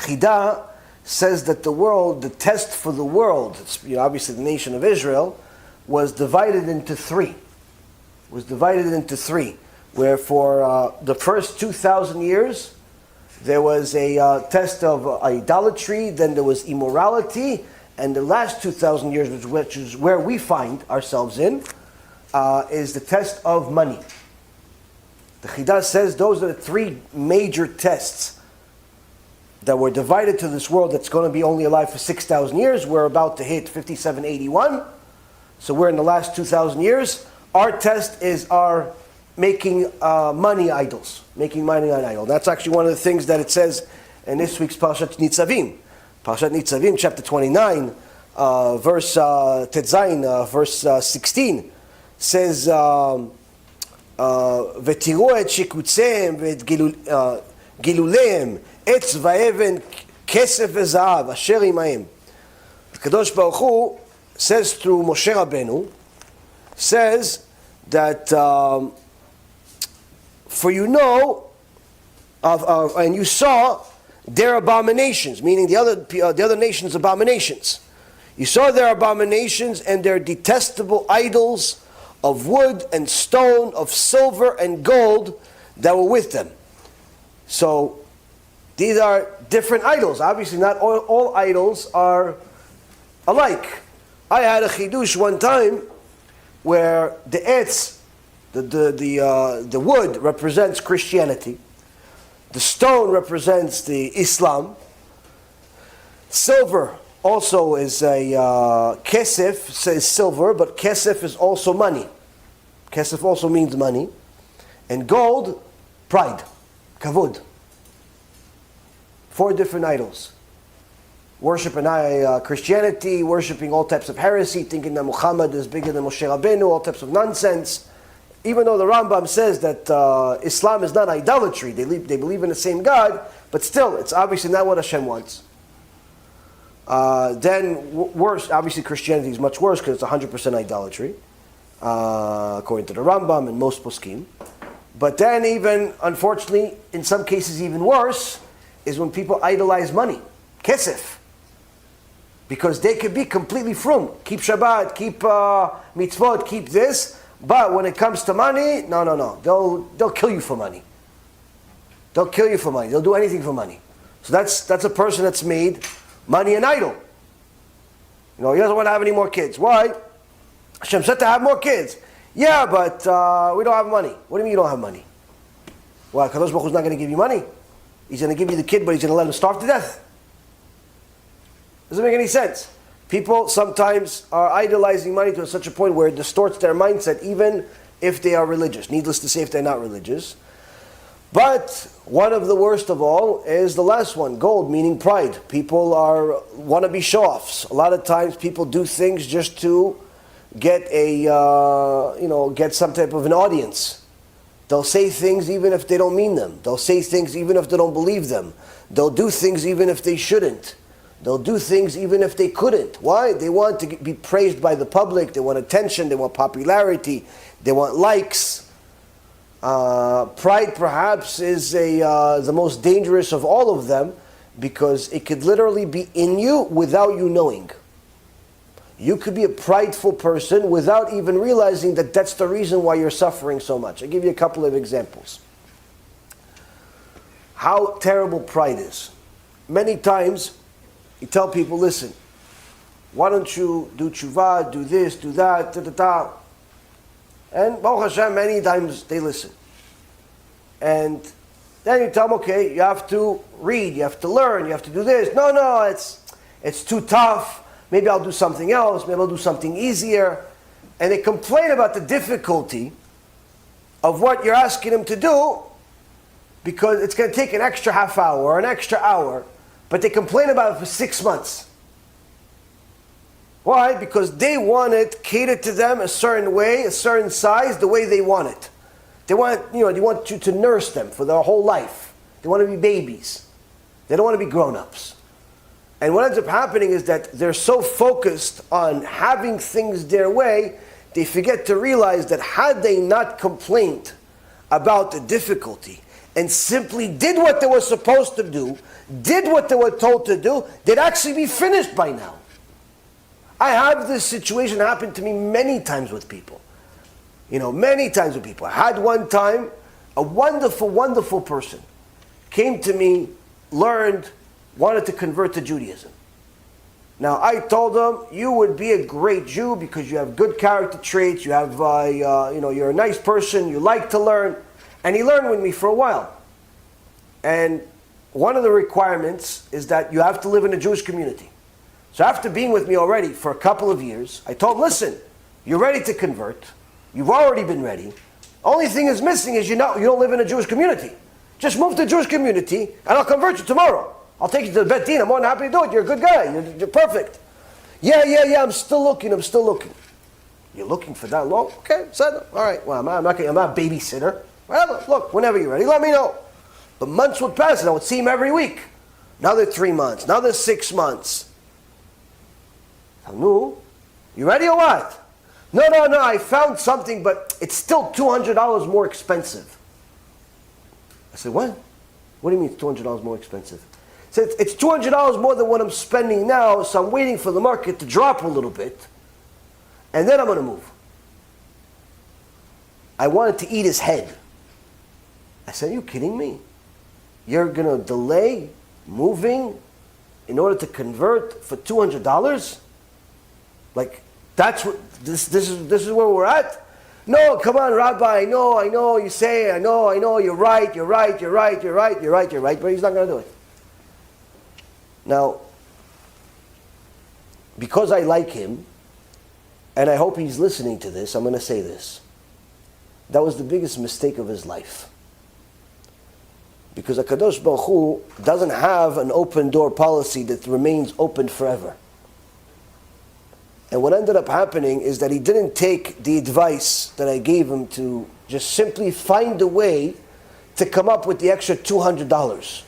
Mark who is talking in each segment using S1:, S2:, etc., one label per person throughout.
S1: Chida says that the test for the world, obviously the nation of Israel, was divided into three. Where for the first 2,000 years, there was a test of idolatry, then there was immorality, and the last 2,000 years, which is where we find ourselves in, is the test of money. The Chida says those are the three major tests that were divided to this world that's going to be only alive for 6,000 years. We're about to hit 5781. So we're in the last 2,000 years. Our test is our making money idols. Making money an idol. That's actually one of the things that it says in this week's Parashat Nitzavim. Parashat Nitzavim, chapter 29, verse Tetzain, verse 16, says, ותראו את שיקוציהם ואת גילוליהם, עץ ואבן, כסף וזהב, אשר עמהם. הקדוש ברוך הוא says through Moshe Rabbeinu, says that for you know, and you saw their abominations, meaning the other nations' abominations. You saw their abominations and their detestable idols of wood and stone, of silver and gold that were with them. So these are different idols. Obviously, not all idols are alike. I had a chidush one time where the etz, the wood represents Christianity, the stone represents the Islam, silver also is a kesef, says silver, but kesef is also money. Kesef also means money, and gold, pride, kavod. 4 different idols. Worshiping Christianity, worshiping all types of heresy, thinking that Muhammad is bigger than Moshe Rabbeinu, all types of nonsense. Even though the Rambam says that Islam is not idolatry, they believe in the same God, but still, it's obviously not what Hashem wants. Then worse, obviously Christianity is much worse because it's 100% idolatry, according to the Rambam and most poskim. But then even, unfortunately, in some cases even worse, is when people idolize money, kesef. Because they could be completely frum, keep Shabbat, keep mitzvot, keep this, but when it comes to money, no. They'll kill you for money. They'll kill you for money. They'll do anything for money. So that's a person that's made money an idol. He doesn't want to have any more kids. Why? Hashem said to have more kids. Yeah, but we don't have money. What do you mean you don't have money? Well, Kadosh Baruch Hu's not going to give you money. He's going to give you the kid, but he's going to let him starve to death. Doesn't make any sense. People sometimes are idolizing money to such a point where it distorts their mindset, even if they are religious. Needless to say, if they're not religious. But one of the worst of all is the last one, gold, meaning pride. People want to be show-offs. A lot of times people do things just to get get some type of an audience. They'll say things even if they don't mean them. They'll say things even if they don't believe them. They'll do things even if they shouldn't. They'll do things even if they couldn't. Why? They want to be praised by the public. They want attention. They want popularity. They want likes. Pride perhaps is the most dangerous of all of them because it could literally be in you without you knowing. You could be a prideful person without even realizing that that's the reason why you're suffering so much. I'll give you a couple of examples. How terrible pride is. Many times, you tell people, listen, why don't you do tshuva, do this, do that, da. And Baruch Hashem, many times they listen. And then you tell them, okay, you have to read, you have to learn, you have to do this. No, it's too tough. Maybe I'll do something else. Maybe I'll do something easier. And they complain about the difficulty of what you're asking them to do because it's going to take an extra half hour or an extra hour. But they complain about it for 6 months. Why? Because they want it catered to them a certain way, a certain size, the way they want it. They want you to nurse them for their whole life. They want to be babies. They don't want to be grown-ups. And what ends up happening is that they're so focused on having things their way, they forget to realize that had they not complained about the difficulty and simply did what they were supposed to do, did what they were told to do, they'd actually be finished by now. I have this situation happen to me many times with people. Many times with people. I had one time a wonderful, wonderful person came to me, learned, wanted to convert to Judaism. Now I told him, you would be a great Jew because you have good character traits, you have, you're a nice person, you like to learn. And he learned with me for a while. And one of the requirements is that you have to live in a Jewish community. So after being with me already for a couple of years, I told him, listen, you're ready to convert. You've already been ready. Only thing is missing is you don't live in a Jewish community. Just move to a Jewish community and I'll convert you tomorrow. I'll take you to the Bet Din. I'm more than happy to do it. You're a good guy. You're perfect. Yeah, I'm still looking. You're looking for that long? Okay, all right. Well, I'm not a babysitter. Well, look, whenever you're ready, let me know. But months would pass and I would see him every week. Now they're 3 months. Now they're 6 months. No, you ready or what? No, I found something, but it's still $200 more expensive. I said, what? What do you mean it's $200 more expensive? I said, it's $200 more than what I'm spending now, so I'm waiting for the market to drop a little bit, and then I'm going to move. I wanted to eat his head. I said, are you kidding me? You're going to delay moving in order to convert for $200? Like, that's what this is where we're at? No, come on, Rabbi, I know, you say, I know, you're right, but he's not going to do it. Now, because I like him, and I hope he's listening to this, I'm going to say this. That was the biggest mistake of his life. Because HaKadosh Baruch Hu doesn't have an open door policy that remains open forever. And what ended up happening is that he didn't take the advice that I gave him to just simply find a way to come up with the extra $200.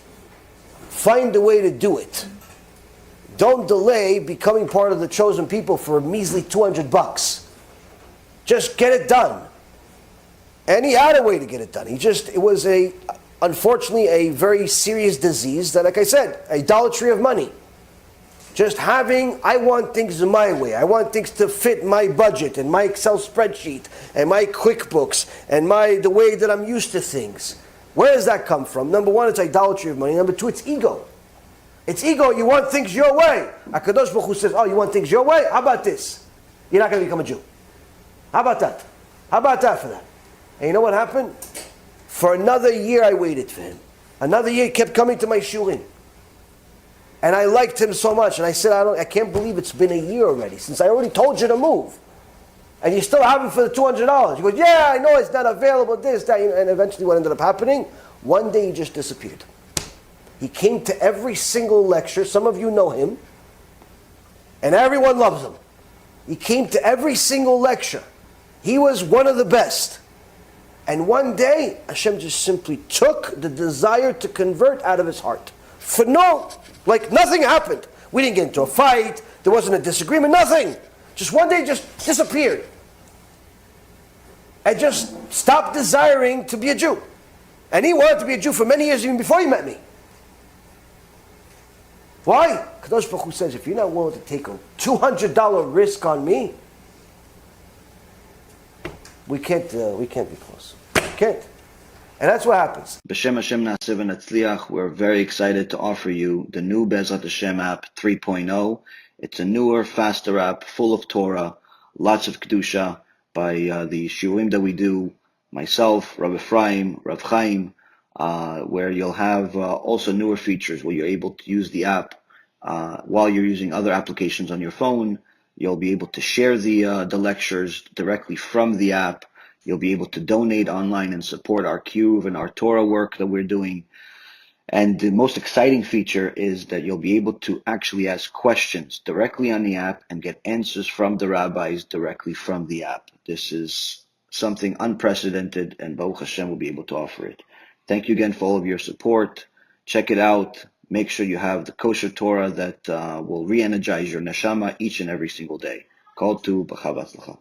S1: Find a way to do it. Don't delay becoming part of the chosen people for a measly $200. Just get it done. And he had a way to get it done. It was unfortunately a very serious disease that, like I said, idolatry of money. Just I want things my way. I want things to fit my budget and my Excel spreadsheet and my QuickBooks and the way that I'm used to things. Where does that come from? Number one, it's idolatry of money. Number two, it's ego. It's ego. You want things your way. HaKadosh Baruch Hu says, oh, you want things your way? How about this? You're not going to become a Jew. How about that? How about that for that? And you know what happened? For another year I waited for him. Another year he kept coming to my shurim. And I liked him so much. And I said, I can't believe it's been a year already, since I already told you to move. And you still have him for the $200. He goes, yeah, I know it's not available, this, that. And eventually what ended up happening, one day he just disappeared. He came to every single lecture. Some of you know him. And everyone loves him. He came to every single lecture. He was one of the best. And one day, Hashem just simply took the desire to convert out of his heart. Nothing happened. We didn't get into a fight. There wasn't a disagreement, nothing. Just one day, just disappeared. And just stopped desiring to be a Jew. And he wanted to be a Jew for many years, even before he met me. Why? Kadosh Baruch Hu says, if you're not willing to take a $200 risk on me, we can't be close. We can't. And that's what happens.
S2: B'Shem Hashem Na'aseh v'Natzliach, we're very excited to offer you the new Be'ezrat Hashem app 3.0. It's a newer, faster app, full of Torah, lots of Kedusha by the shiurim that we do, myself, Rav Ephraim, Rav Chaim, where you'll have also newer features where you're able to use the app while you're using other applications on your phone. You'll be able to share the lectures directly from the app. You'll be able to donate online and support our Cube and our Torah work that we're doing. And the most exciting feature is that you'll be able to actually ask questions directly on the app and get answers from the rabbis directly from the app. This is something unprecedented, and Baruch Hashem will be able to offer it. Thank you again for all of your support. Check it out. Make sure you have the kosher Torah that will re-energize your neshama each and every single day. Kol tu b'chavatzlacha.